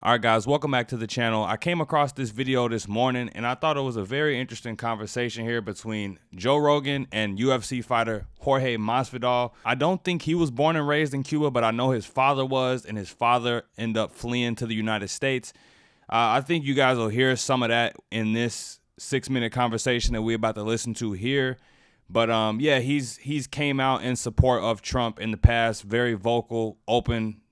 All right, guys, welcome back to the channel. I came across this video this morning, and I thought it was a very interesting conversation here between Joe Rogan and UFC fighter Jorge Masvidal. I don't think he was born and raised in Cuba, but I know his father was, and his father ended up fleeing to the United States. I think you guys will hear some of that in this 6-minute conversation that we're about to listen to here. But yeah, he's came out in support of Trump in the past, very vocal, open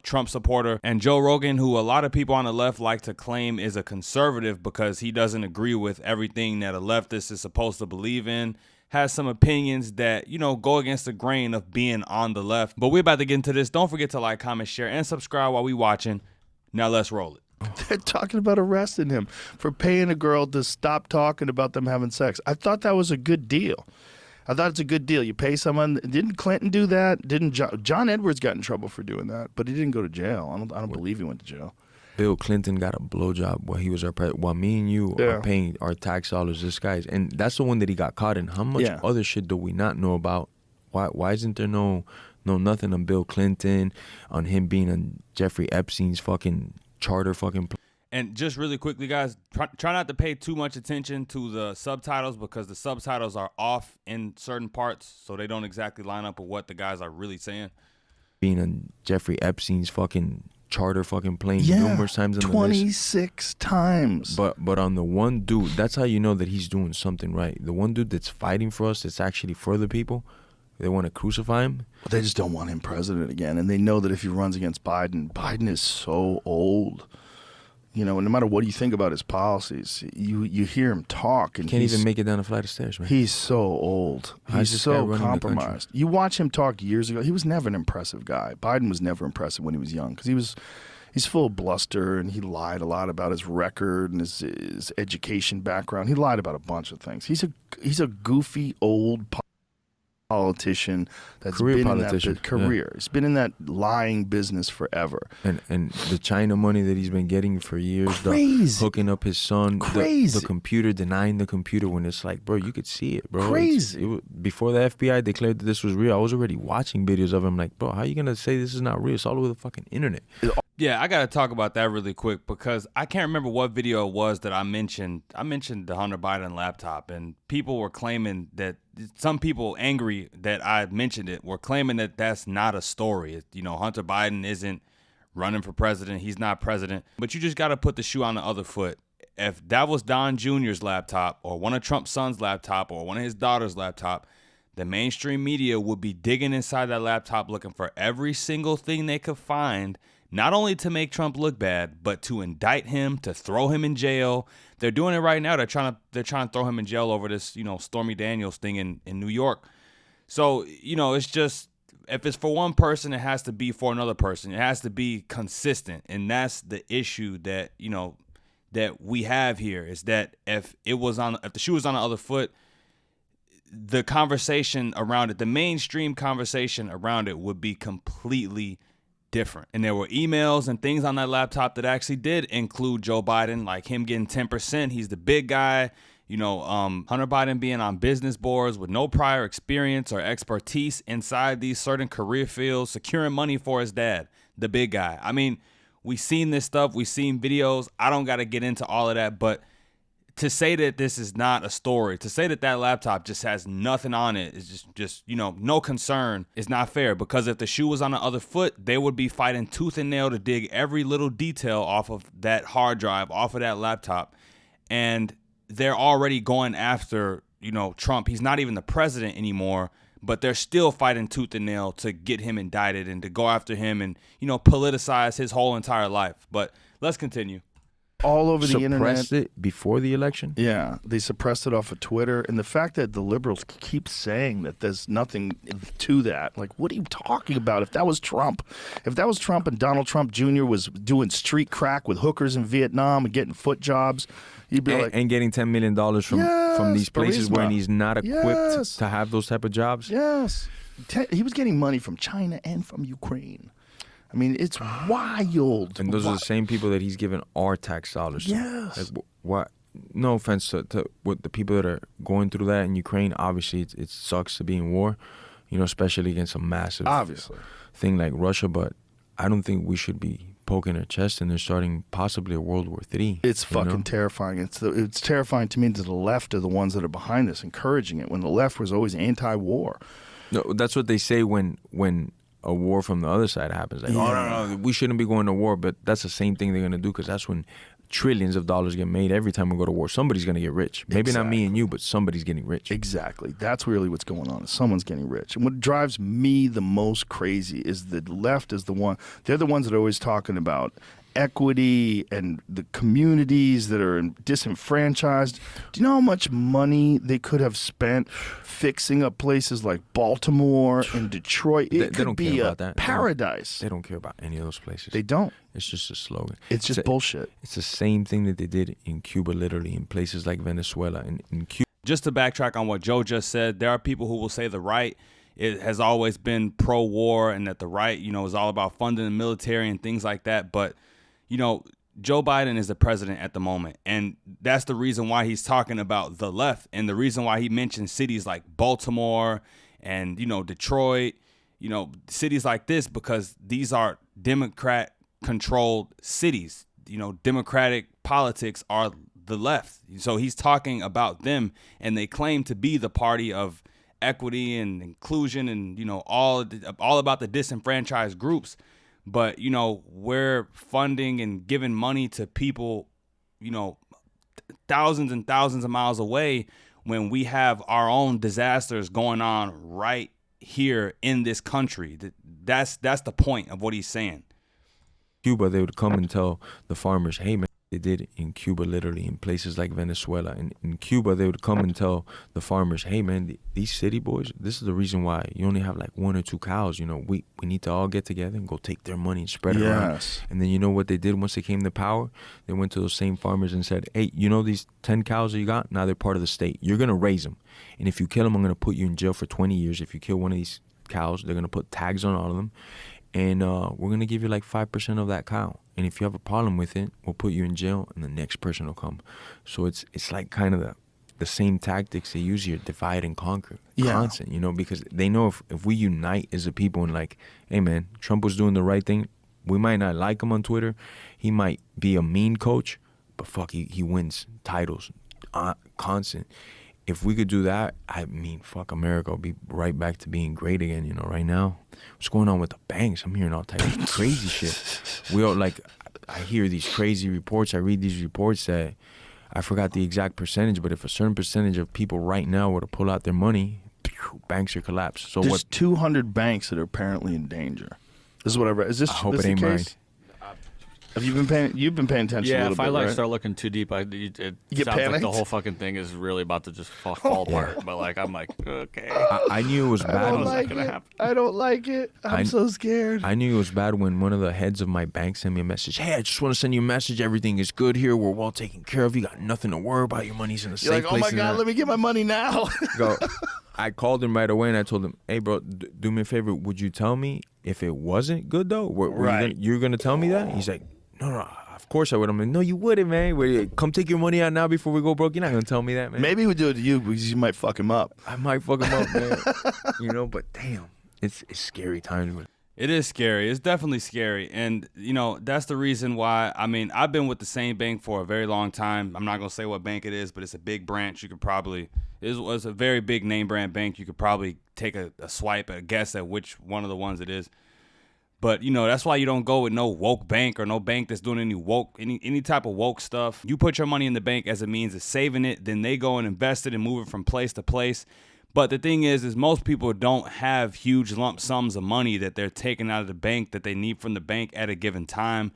Trump supporter. And Joe Rogan, who a lot of people on the left like to claim is a conservative because he doesn't agree with everything that a leftist is supposed to believe in, has some opinions that, you know, go against the grain of being on the left. But we're about to get into this. Don't forget to like, comment, share, and subscribe while we watching. Now let's roll it. They're talking about arresting him for paying a girl to stop talking about them having sex. I thought that was a good deal. I thought it's a good deal. You pay someone. Didn't Clinton do that? Didn't John Edwards got in trouble for doing that? But he didn't go to jail. I don't believe he went to jail. Bill Clinton got a blowjob while he was our president. While me and you are paying our tax dollars, this guy's, and that's the one that he got caught in. How much other shit do we not know about? Why isn't there no nothing on Bill Clinton, on him being on Jeffrey Epstein's fucking charter fucking? And just really quickly, guys, try not to pay too much attention to the subtitles because the subtitles are off in certain parts, so they don't exactly line up with what the guys are really saying. Being on Jeffrey Epstein's fucking charter fucking plane numerous times on 26 times. But on the one dude, that's how you know that he's doing something right. The one dude that's fighting for us, that's actually for the people. They want to crucify him. But they just don't want him president again, and they know that if he runs against Biden, Biden is so old. You know, no matter what you think about his policies, you hear him talk, and can't even make it down a flight of stairs, man. He's so old. He's so compromised. You watch him talk years ago. He was never an impressive guy. Biden was never impressive when he was young because he's full of bluster, and he lied a lot about his record and his education background. He lied about a bunch of things. He's a goofy old politician that's been in that career. He's been in that lying business forever. And the China money that he's been getting for years, hooking up his son, the computer, denying the computer when it's like, bro, you could see it, bro. Crazy. Before the FBI declared that this was real, I was already watching videos of him like, bro, how are you going to say this is not real? It's all over the fucking internet. Yeah, I got to talk about that really quick because I can't remember what video it was that I mentioned. I mentioned the Hunter Biden laptop, and people were claiming that some people angry that I mentioned it were claiming that that's not a story. You know, Hunter Biden isn't running for president. He's not president. But you just got to put the shoe on the other foot. If that was Don Jr.'s laptop or one of Trump's son's laptop or one of his daughter's laptop, the mainstream media would be digging inside that laptop looking for every single thing they could find, not only to make Trump look bad, but to indict him, to throw him in jail. They're doing it right now. They're trying to throw him in jail over this, you know, Stormy Daniels thing in New York. So, you know, it's just, if it's for one person, it has to be for another person. It has to be consistent. And that's the issue that, you know, that we have here is that if the shoe was on the other foot, the conversation around it, the mainstream conversation around it would be completely different. And there were emails and things on that laptop that actually did include Joe Biden, like him getting 10%. He's the big guy. You know, Hunter Biden being on business boards with no prior experience or expertise inside these certain career fields, securing money for his dad, the big guy. I mean, we've seen this stuff. We've seen videos. I don't got to get into all of that, but to say that this is not a story, to say that that laptop just has nothing on it is just you know, no concern is not fair, because if the shoe was on the other foot, they would be fighting tooth and nail to dig every little detail off of that hard drive, off of that laptop. And they're already going after, you know, Trump. He's not even the president anymore, but they're still fighting tooth and nail to get him indicted and to go after him and, you know, politicize his whole entire life. But let's continue. All over the internet. Suppressed it before the election? Yeah, they suppressed it off of Twitter. And the fact that the liberals keep saying that there's nothing to that, like, what are you talking about? If that was Trump and Donald Trump Jr. was doing street crack with hookers in Vietnam and getting foot jobs, you'd be like... And getting $10 million from these places where he's not equipped to have those type of jobs? Yes. He was getting money from China and from Ukraine. I mean, it's wild. And those are the same people that he's giving our tax dollars to. Yes. Like, what? No offense to what the people that are going through that in Ukraine. Obviously, it sucks to be in war, you know, especially against a massive thing like Russia. But I don't think we should be poking their chest and they're starting possibly a World War III. It's fucking terrifying. It's terrifying to me that the left are the ones that are behind this, encouraging it, when the left was always anti-war. No, that's what they say when a war from the other side happens. Like, oh, no, we shouldn't be going to war. But that's the same thing they're going to do, because that's when trillions of dollars get made. Every time we go to war, somebody's going to get rich. Maybe not me and you, but somebody's getting rich. Exactly. That's really what's going on. Is someone's getting rich. And what drives me the most crazy is the left is the one. They're the ones that are always talking about equity and the communities that are disenfranchised. Do you know how much money they could have spent fixing up places like Baltimore and Detroit? It could be a paradise. They don't care about any of those places. They don't. It's just a slogan. It's just bullshit. It's the same thing that they did in Cuba, literally, in places like Venezuela. In Cuba. Just to backtrack on what Joe just said, there are people who will say the right it has always been pro-war and that the right, is all about funding the military and things like that. But Joe Biden is the president at the moment, and that's the reason why he's talking about the left, and the reason why he mentioned cities like Baltimore and, Detroit, cities like this, because these are Democrat-controlled cities. Democratic politics are the left. So he's talking about them, and they claim to be the party of equity and inclusion and, all about the disenfranchised groups. But, we're funding and giving money to people, thousands and thousands of miles away when we have our own disasters going on right here in this country. That's the point of what he's saying. Cuba, they would come and tell the farmers, hey, man, they did in Cuba, literally, in places like Venezuela. And in Cuba, they would come and tell the farmers, hey, man, these city boys, this is the reason why you only have like 1 or 2 cows. We need to all get together and go take their money and spread it around. And then you know what they did once they came to power? They went to those same farmers and said, hey, these 10 cows that you got? Now they're part of the state. You're going to raise them. And if you kill them, I'm going to put you in jail for 20 years. If you kill one of these cows, they're going to put tags on all of them. And we're going to give you like 5% of that cow. And if you have a problem with it, we'll put you in jail and the next person will come. So it's like kind of the same tactics they use here, divide and conquer. Constant, because they know if we unite as a people and like, hey, man, Trump was doing the right thing. We might not like him on Twitter. He might be a mean coach, but fuck, he wins titles constant. If we could do that, I mean, fuck, America will be right back to being great again, right now. What's going on with the banks? I'm hearing all types of crazy shit. I hear these crazy reports. I read these reports that I forgot the exact percentage, but if a certain percentage of people right now were to pull out their money, banks are collapsed. So there's 200 banks that are apparently in danger. This is what I read. Is this, I hope it ain't mine. Have you been paying? You've been paying attention. Yeah, a little if bit, I right? start looking too deep, it get sounds panicked? like the whole fucking thing is really about to just fall apart. But I'm like, okay. I knew it was bad. I don't like it. I'm so scared. I knew it was bad when one of the heads of my bank sent me a message. Hey, I just want to send you a message. Everything is good here. We're well taken care of. You got nothing to worry about. Your money's in a safe place. You're like, oh my God, let me get my money now. I called him right away and I told him, hey, bro, do me a favor. Would you tell me if it wasn't good though? You're gonna tell me that? He's like, no. Of course I would. I'm like, no, you wouldn't, man. Come take your money out now before we go broke. You're not going to tell me that, man. Maybe we do it to you because you might fuck him up. I might fuck him up, man. But damn, it's scary times. It is scary. It's definitely scary. And, that's the reason why, I've been with the same bank for a very long time. I'm not going to say what bank it is, but it's a big branch. You could probably, it was a very big name brand bank. You could probably take a swipe, a guess at which one of the ones it is. But, that's why you don't go with no woke bank or no bank that's doing any type of woke stuff. You put your money in the bank as a means of saving it. Then they go and invest it and move it from place to place. But the thing is most people don't have huge lump sums of money that they're taking out of the bank that they need from the bank at a given time.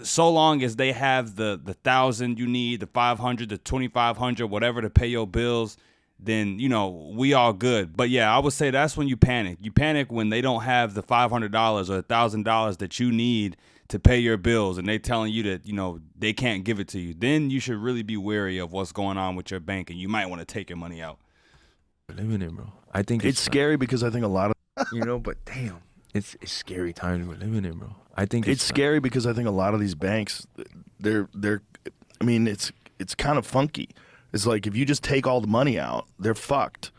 So long as they have the 1,000 you need, the 500, the 2,500, whatever to pay your bills, then, we all good. But yeah, I would say that's when you panic. You panic when they don't have the $500 or $1,000 that you need to pay your bills and they telling you that, they can't give it to you. Then you should really be wary of what's going on with your bank and you might want to take your money out. Living it, bro. I think it's scary because I think a lot of but damn, it's scary times we're living in, bro. I think it's scary because I think a lot of these banks, it's kind of funky. It's like if you just take all the money out, they're fucked.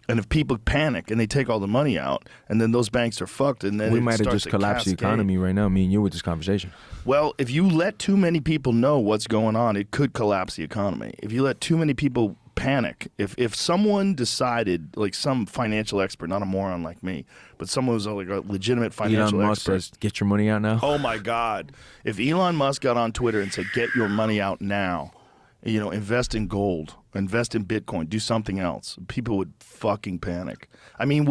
And if people panic and they take all the money out, and then those banks are fucked, and then we might have just collapsed the economy right now, me and you with this conversation. Well, if you let too many people know what's going on, it could collapse the economy. If you let too many people panic, if someone decided, like some financial expert, not a moron like me, but someone who's like a legitimate financial Elon Musk expert, says, get your money out now. Oh my God! If Elon Musk got on Twitter and said, "Get your money out now," invest in gold, invest in Bitcoin, do something else, people would fucking panic. I mean,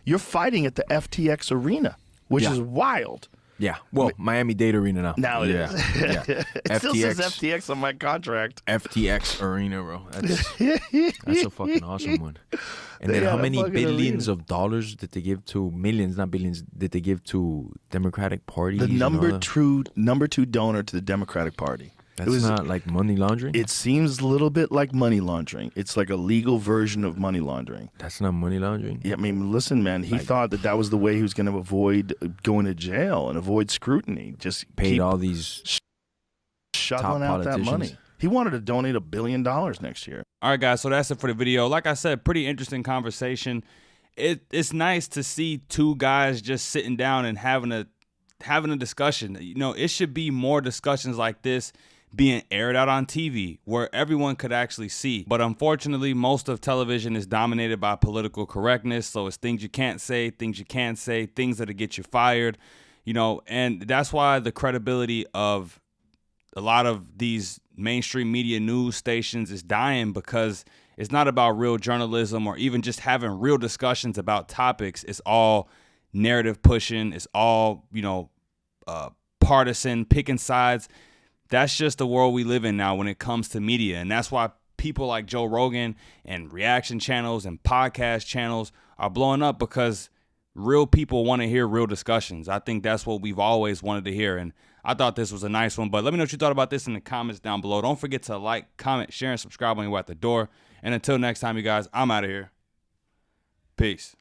you're fighting at the FTX arena, which is wild. Yeah. Well, Miami Dade Arena now. Now it is. Yeah. It still says FTX on my contract. FTX Arena, bro. That's a fucking awesome one. And then how many billions of dollars did they give to, millions, not billions, did they give to Democratic Party? The number two donor to the Democratic Party. That's not like money laundering? It seems a little bit like money laundering. It's like a legal version of money laundering. That's not money laundering? Yeah, I mean, listen, man, he thought that was the way he was going to avoid going to jail and avoid scrutiny. Just paid all these shoveling out that money. He wanted to donate $1 billion next year. All right, guys, so that's it for the video. Like I said, pretty interesting conversation. It's nice to see two guys just sitting down and having a discussion. It should be more discussions like this being aired out on TV where everyone could actually see. But unfortunately, most of television is dominated by political correctness. So it's things you can't say, things you can say, things that'll get you fired, and that's why the credibility of a lot of these mainstream media news stations is dying, because it's not about real journalism or even just having real discussions about topics. It's all narrative pushing. It's all, partisan, picking sides. That's just the world we live in now when it comes to media. And that's why people like Joe Rogan and reaction channels and podcast channels are blowing up, because real people want to hear real discussions. I think that's what we've always wanted to hear. And I thought this was a nice one. But let me know what you thought about this in the comments down below. Don't forget to like, comment, share, and subscribe when you're at the door. And until next time, you guys, I'm out of here. Peace.